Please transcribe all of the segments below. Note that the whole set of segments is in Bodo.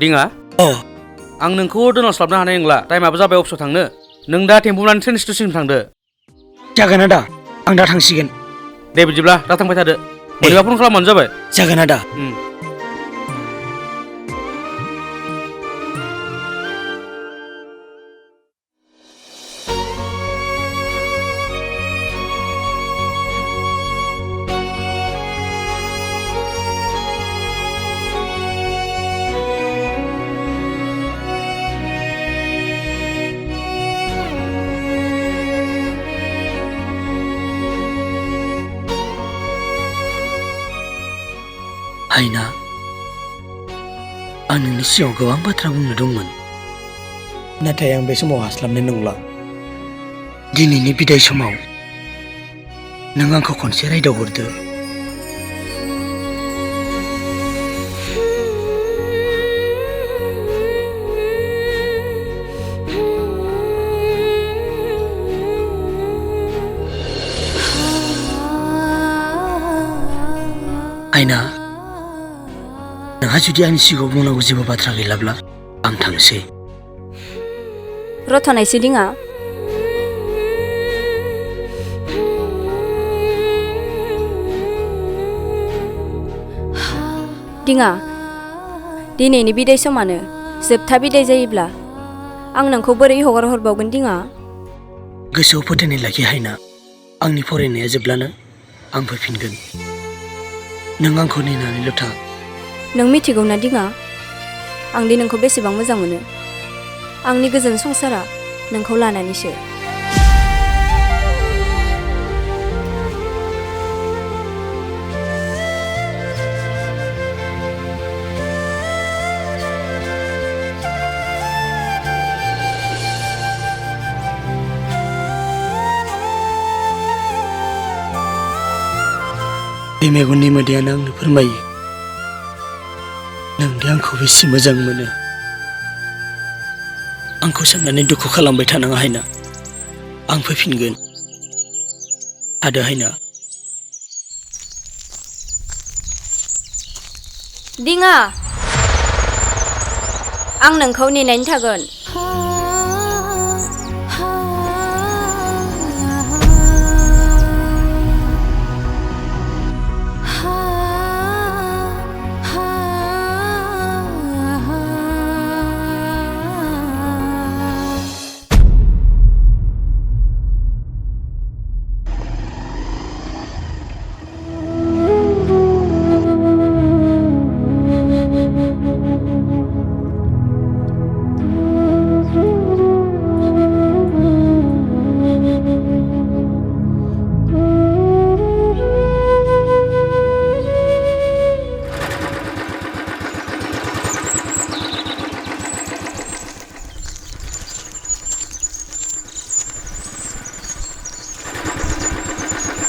दिङा आं नोंखौ दोनस्लाबनो हानाय नंला टाइमाबो जाबाय अफिसाव थांनो नों दा टेम्पु लानानै ट्रेन स्टेशनसिम थांदो जागोन आदा आं दा थांसिगोन दे बिदिब्ला दा थांबाय थादो बोरैबा फन खालामबानो जाबाय जागोन आदा हायना आं नोंनि सिगाङाव गोबां बाथ्रा बुंनो दंमोन नाथाय आं बे समाव हास्लाबनाय नंला दिनैनि बिदाय समाव नों आंखौ खनसे रायदावहरदो हायना नोंहा जुदि आंनि सिगाङाव बुंनांगौ जेबो बाथ्रा गैलाब्ला आं थांसै रथनायसै दिङा दिङा दिनैनि बिदाय समानो जोबथा बिदाय जायोब्ला आं नोंखौ बोरै हगार हरबावगोन दिङा गोसोआव फोथायनाय लाखि हायना आंनि फरायनाया जोबब्लानो आं फैफिनगोन नों आंखौ नेनानैल' था नों मिथिगौ ना दिङा आं दि नोंखौ बेसेबां मोजां मोनो आंनि गोजोन संसारा नोंखौ लानानैसो बे मेगननि मोदैयानो आंनो फोरमायो नोंदि आंखौ बेसे मोजां मोनो आंखौ साननानै दुखु खालामबाय थानाङा हायना आं फैफिनगोन थादो हायना दिङा आं नोंखौ नेनानै थागोन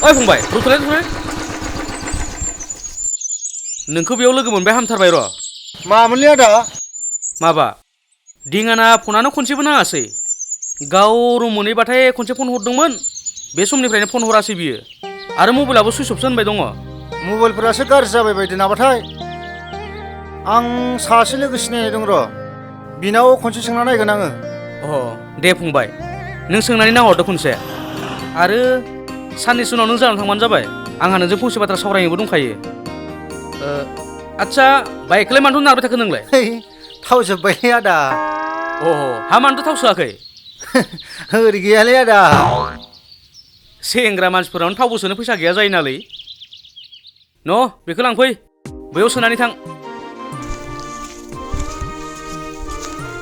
ओइ फंबाय रुथ'लाय नोंखौ बेयाव लोगो मोनबाय हामथारबाय र' मामोनलै आदा माबा दिङाना फनानो खनसेबो नाङासै गाव रुम मोनहैबाथाय खनसे फन हरदोंमोन बे समनिफ्रायनो फन हरासै बियो आरो मबाइलाबो सुइच अफसो होनबाय दङ मबाइलफोरासो गाज्रि जाबाय बायदो नामाथाय आं सासे लोगो सिनायनाय दं र' बिनाव खनसे सोंना नायगोन आङो दे फंबाय नों सोंनानै नाहरदो खनसे आरो साननैसो उनाव नों जानानै थांबानो जाबाय आंहा नोंजों फंसे बाथ्रा सावरायनोबो दंखायो आच्छा बाइकखौलाय मानोथो नारबाय थाखो नोंलाय थाव जोब्बायलै आदा हा मानोथो थाव सोआखै ओरै गैयालै आदा सेंग्रा मानसिफोरावनो थावबो सोनो फैसा गैया जायो नालै न' बेखौ लांफै बैयाव सोनानै थां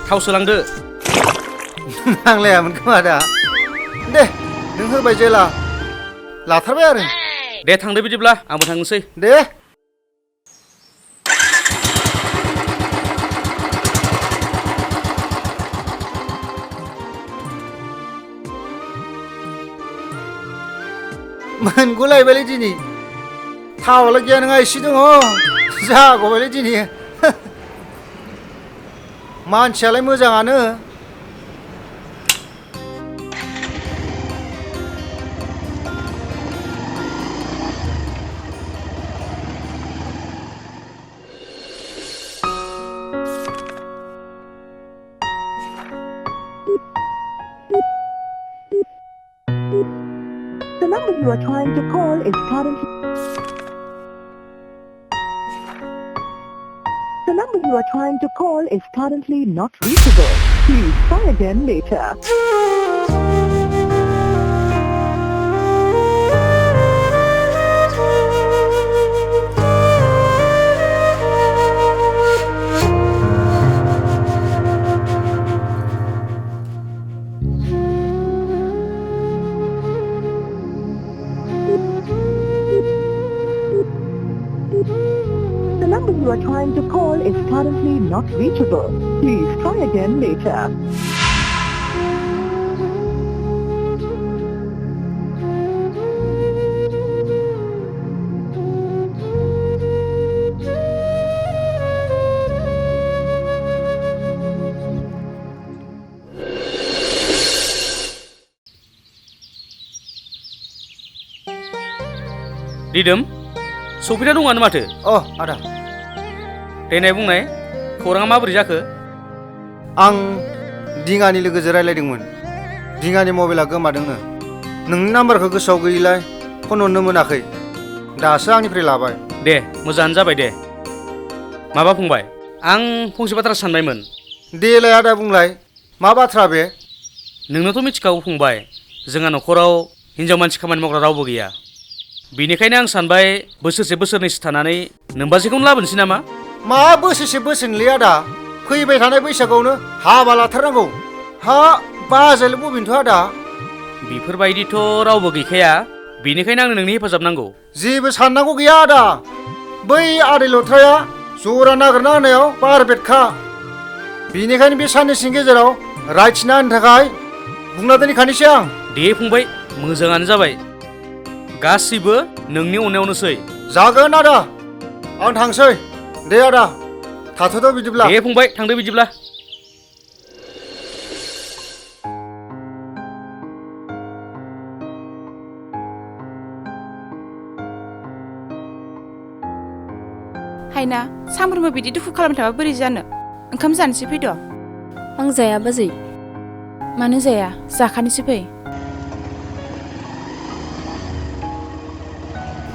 थाव सोलांदो नांलायामोन खोमा आदा दे नों होबाय जेला लाथारबाय आरो दे थांदो बिदिब्ला आंबो थांनोसै दे मोनगुलायबायलै दिनै थावालाय गैया नङा एसे दङ जागौबायलै दिनै मानसियालाय मोजाङानो you are trying to call is currently... The number you are trying to call is currently not reachable. Please try again later. The number you are trying to call is currently not reachable. Please try again later. दिदोम सफैना दङानो माथो अ आदा देनाय बुंनाय खौराङा माबोरै जाखो आं दिङानि लोगोजों रायलायदोंमोन दिङानि मबाइला गोमादोंनो नोंनि नाम्बारखौ गोसोआव गैयिलाय फन हरनो मोनाखै दासो आंनिफ्राय लाबाय दे मोजाङानो जाबाय दे माबा फंबाय आं फंसे बाथ्रा सानबायमोन देलाय आदा बुंलाय मा बाथ्रा बे नोंनोथ' मिथिखागौ फंबाय जोंहा न'खराव हिनजाव मानसि खामानि मावग्रा रावबो गैया बेनिखायनो आं सानबाय बोसोरसे बोसोरनैसो थानानै नोम्बाजैखौनो लाबोनोसै नामा मा बोसोरसे बोसोरनैलै आदा फैबाय थानाय बैसागुआवनो हाबा लाथारनांगौ हा बाजायलै बबेनोथ' आदा बेफोरबायदिथ' रावबो गैखाया बेनिखायनो आंनो नोंनि हेफाजाब नांगौ जेबो साननांगौ गैया आदा बै आदै लथ्राया जरा नागिरना होनायाव पारफेक्टखा बेनिखायनो बे साननैसोनि गेजेराव रायथिना होनो थाखाय बुंना दोनखानोसै आं दे फंबाय मोजाङानो जाबाय गासिबो नोंनि अननायावनोसै जागोन आदा आं थांसै दे आदा थाथ'द' बिदिब्ला दे फंबाय थांदो बिदिब्ला हायना सामफ्रोमबो बिदि दुखु खालामबाय थाबा बोरै जानो ओंखाम जानोसै फैद' आं जाया बाजै मानो जाया जाखानोसै फै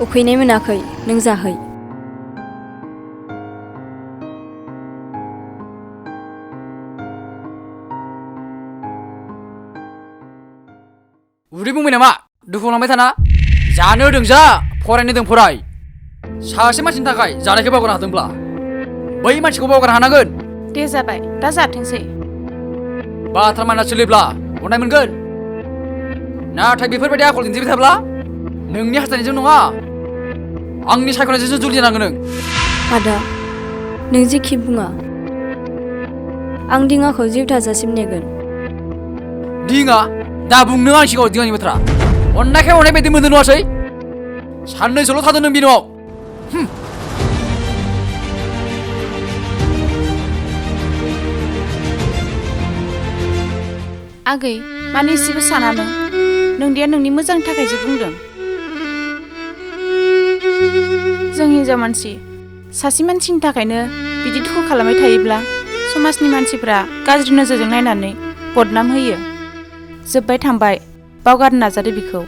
उखैनाय मोनाखै नों जाहै उदै बुंबाय नामा दुखु लांबाय थाना जानो होदों जा फरायनो होदों फराय सासे मानसिनि थाखाय जानायखौ बावगारनो हादोंब्ला बै मानसिखौ बावगारनो हानांगोन दे जाबाय दा जाथोंसै बाथ्रा माना सोलिब्ला अननाय मोनगोन नाथाय बेफोरबायदि आखल दिन्थिबाय थाब्ला नोंनि हास्थायनायजों नङा आंनि सायख'नायजोंसो जुलि जानांगोन नों आदा नों जेखि बुङा आं दिङाखौ जिउ थाजासिम नेगोन दिङा दा बुंनो आं सिगाङाव दिङानि बाथ्रा अननायखाय अननाय बायदि मोनदों नङासै साननैसोल' थादों नों बे न'आव आगै माने एसेबो सानानो नोंदिया नोंनि मोजांनि थाखायसो बुंदों जों हिनजाव मानसि सासे मानसिनि थाखायनो बिदि दुखु खालामबाय थायोब्ला समाजनि मानसिफ्रा गाज्रि नोजोरजों नायनानै बदनाम होयो जोब्बाय थांबाय बावगारनो नाजादो बिखौ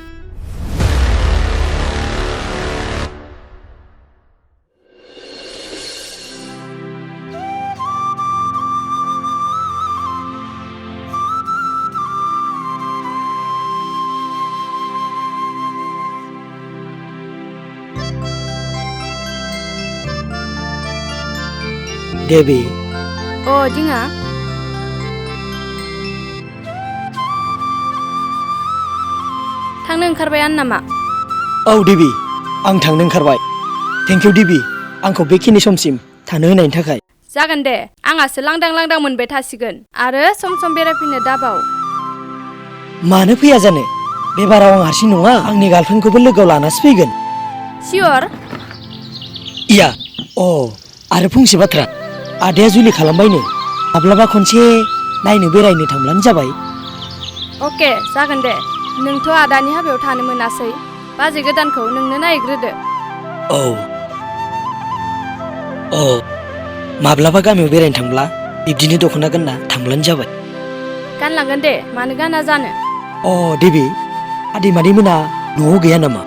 देबि अ दिङा थांनो ओंखारबायानो नामा औ देबि आं थांनो ओंखारबाय थेंक इउ देबि आंखौ बेखिनि समसिम थानो होनायनि थाखाय जागोन दे आंहासो लांदां लांदां मोनबाय थासिगोन आरो सम सम बेरायफैनो दाबाव मानो फैया जानो बे बाराव आं हारसिं नङा आंनि गार्लफ्रेन्डखौबो लोगोआव लानासो फैगोन सियर इया अ आरो फंसे बाथ्रा आदाया जुलि खालामबायनो माब्लाबा खनसे नायनो बेरायनो थांब्लानो जाबाय अके जागोन दे नोंथ' आदानि हाबायाव थानो मोनासै बाजै गोदानखौ नोंनो नायग्रोदो औ माब्लाबा गामियाव बेरायनो थांब्ला बिब्दिनो दख'ना गानना थांब्लानो जाबाय गानलांगोन दे मानो गाना जानो अ देबि आदै मादै मोना न'आव गैया नामा?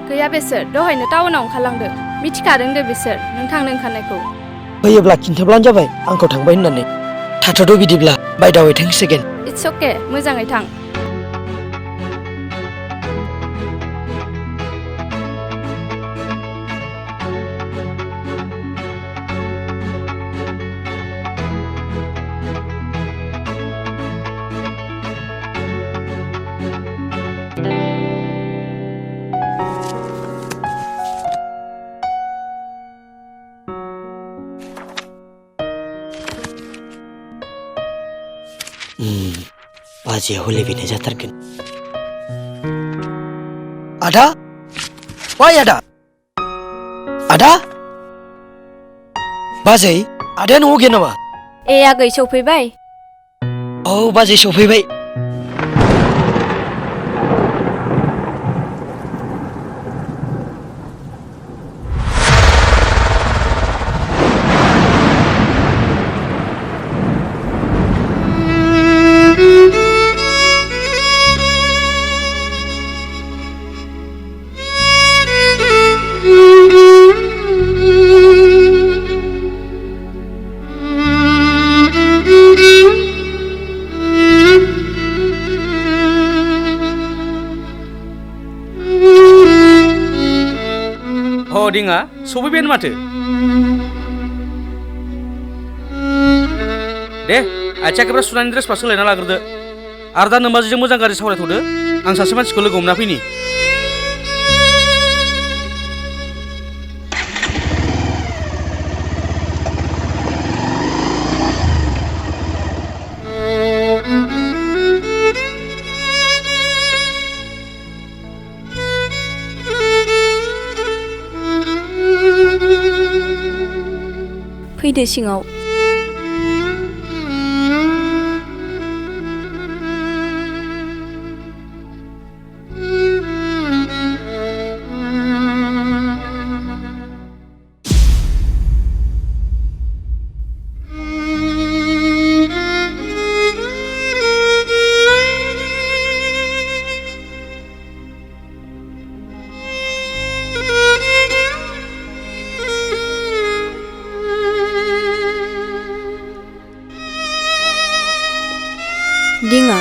गैया बिसोर दहायनो टाउनाव ओंखारलांदों मिथिखादों दे बिसोर नों थांनो ओंखारनायखौ फैयोब्ला खिन्थाब्लानो जाबाय आंखौ थांबाय होननानै। थाथ'द' बिदिब्ला बाय दा वे थेंक्स अगेन। इट्स अके मोजाङै थां। बाजैया हले बेनो जाथारगोन। आदा वाइ आदा आदा बाजै आदाया न'आव गैया नामा? ए आगै सफैबाय। औ बाजै सफैबाय। दिङा सफैबायानो माथो। दे आथिं आखाइफ्रा सुनानै ड्रेसफ्रा सोलायना लाग्रोदो आरो दा नोमबाजैजों मोजां गाज्रि सावरायथ'दो। आं सासे मानसिखौ लोगो हमना फैनि। फैदो सिङाव। दिङा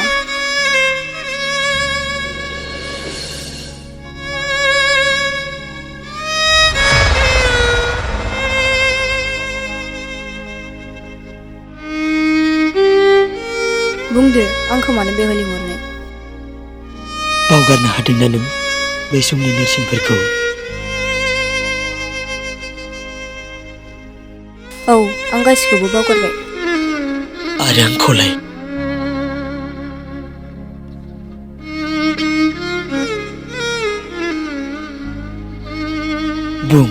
बुंदो आंखौ मानो बेयाव लिंहरनाय? बावगारनो हादोंना नों बै समनि नेरसोनफोरखौ? औ आं गासिखौबो बावगारबाय। आरो आंखौलाय? बुं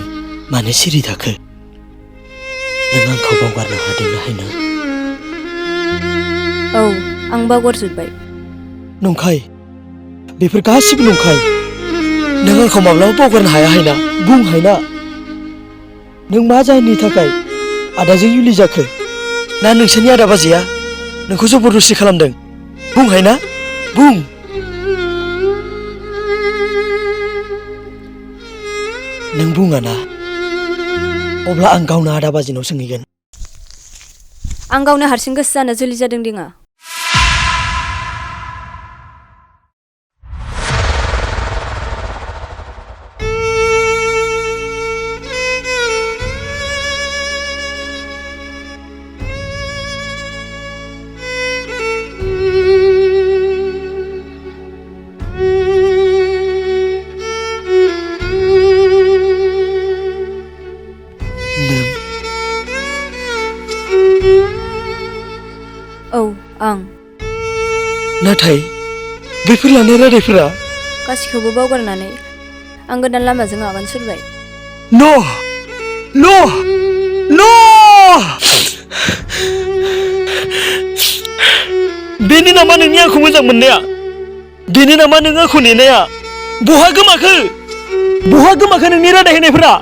मानो सिरि थाखो? नों आंखौ बावगारनो हादोंना हायना? औ आं बावगारजोब्बाय। नंखाय बेफोर गासिबो नंखाय। नों आंखौ माब्लाबा बावगारनो हाया हायना? बुं हायना नों मा जाहोननि थाखाय आदाजों जुलि जाखो? ना नोंसोरनि आदा बाजैया नोंखौ जबरदस्ति खालामदों? बुं हायना बुं। नों बुङा ना? अब्ला आं गावनो आदा बाजिनाव सोंहैगोन। आं गावनो हारसिं गोसो जाना जुलि जादों दिङा। औ आं। नाथाय बेफोर लानाय रादायफोरा गासिखौबो बावगारनानै आं गोदान लामाजों आगान सुरबाय। न' न' न' बेनो नामा नोंनि आंखौ मोजां मोननाया? बेनो नामा नों आंखौ नेनाया? बहा गोमाखो? बहा गोमाखो नोंनि रादाय होनायफोरा?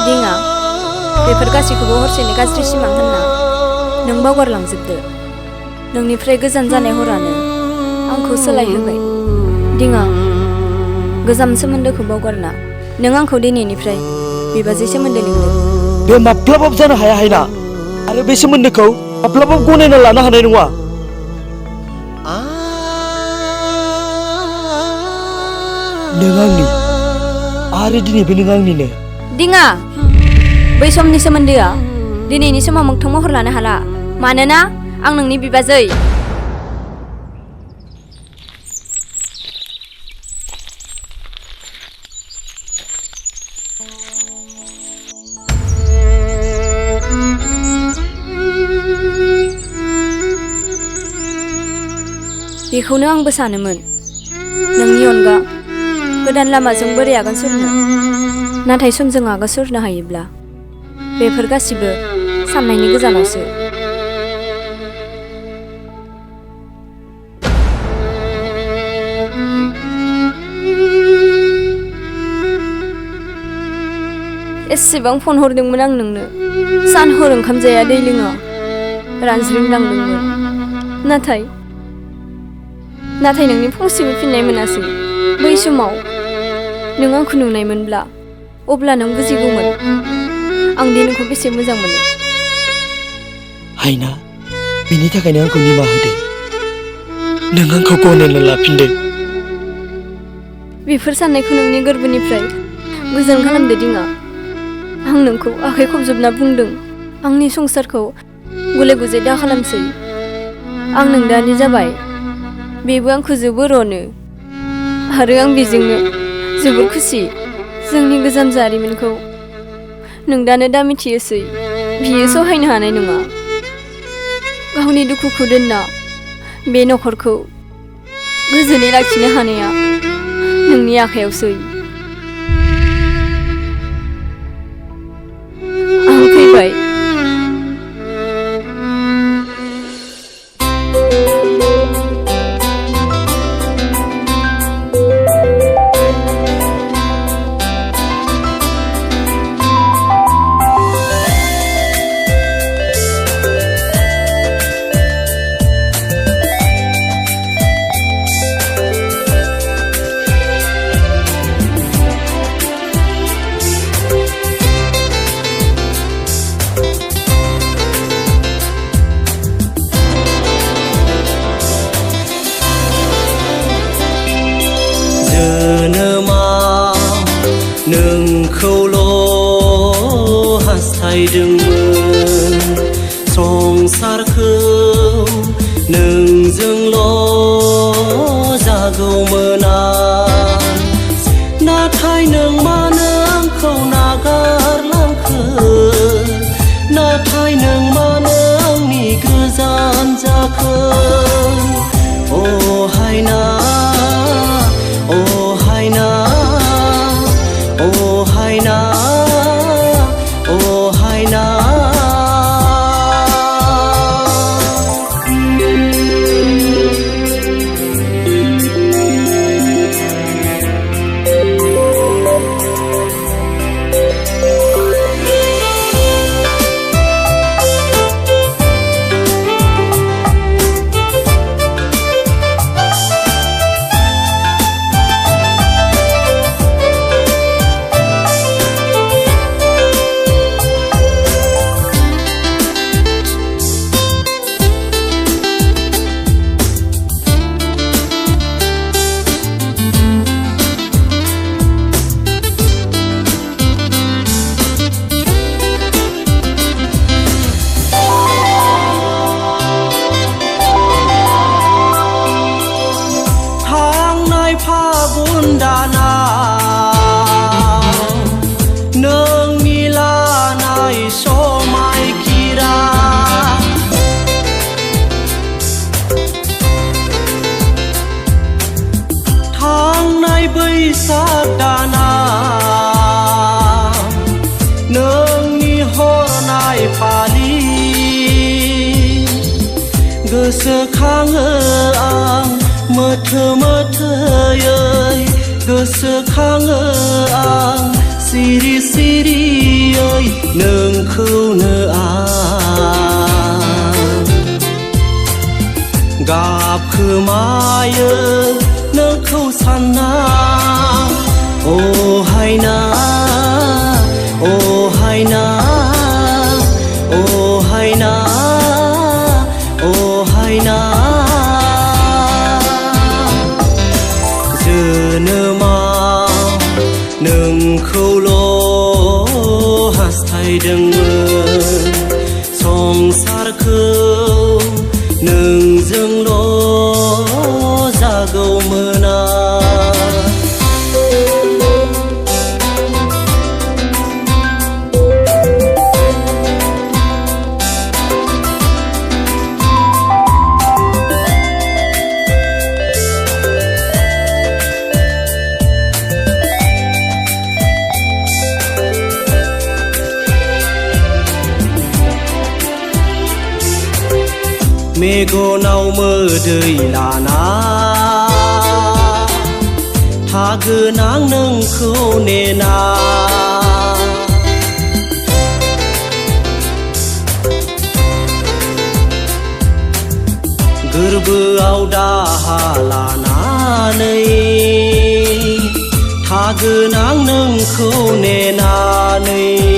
दिङा बेफोर गासैखौबो हरसेनि गाज्रि सिमां होनना नों बावगारलांजोबदो। नोंनिफ्राय गोजान जानाय हरानो आंखौ सोलायहोबाय। दिङा गोजाम सोमोन्दोखौ बावगारना नों आंखौ दिनैनिफ्राय बिबाजै सोमोन्दो लिंदों। बे माब्लाबाबो जानो हाया हायना आरो बे सोमोन्दोखौ माब्लाबाबो गनायना लानो हानाय नङा। नों आंनि आरो दिनैबो नों आंनिनो। दिङा बै समनि सोमोन्दोआ दिनैनि समाव मोगथां महर लानो हाला मानोना आं नोंनि बिबाजै। बेखौनो आंबो सानोमोन नोंनि अनगा गोदान लामाजों बोरै आगान सुरनो। नाथाय समजों आगान सुरनो हायोब्ला बेफोर गासिबो साननायनि गोजानावसो। एसेबां फन हरदोंमोन आं नोंनो, सान हर ओंखाम जाया दै लोङा रानज्रिंलांदोंमोन। नाथाय नोंनि फंसेबो फिननाय मोनासै। बै समाव नों आंखौ नुनायमोनब्ला अब्ला नों बुजिगौमोन आं दि नोंखौ बेसे मोजां मोनो। हायना बेनि थाखायनो आंखौ निमाहा होदो। नों आंखौ गनायना लाफिनदो। बेफोर साननायखौ नोंनि गोरबोनिफ्राय गोजान खालामदो दिङा। आं नोंखौ आखाइ खबजोबना बुंदों आंनि संसारखौ गुले गुजे दा खालामसै। आं नोंदानि जाबाय, बेबो आंखौ जोबोर अनो आरो आं बेजोंनो जोबोर खुसि। जोंनि गोजाम जारिमिनखौ नोंदानो दा मिथियोसै, बियो सहायनो हानाय नङा। गावनि दुखुखौ दोनना बे नखरखौ गोजोनै लाखिनो हानाया नोंनि आखायावसै। आं फैबाय। नोंखौल' हास्थायदोंमोन, संसारखौ नोंजोंल' जागौमोन आं। नाथाय नों मानो आंखौ नागारलांखो? नाथाय नों मानो आंनि गोजान जाखो? अ हायना, अ हायना, अ हायना, अ हायना। गोसोखाङो आं मोथो मोथोयै, गोसोखाङो आं सिरि सिरियै नोंखौनो आं गाबखोमायो। नों गोसोखौ सानना अ हायना अ हायना अ हायना अ हायना जोनोमाव नोंखौल' हास्थायदोंमोन संसारखौ नोंजोंल' जागौमोना मेगनाव मोदै लाना थागोनां नोंखौ नेना गोरबोआव दाहा लानानै थागोनां नोंखौ नेनानै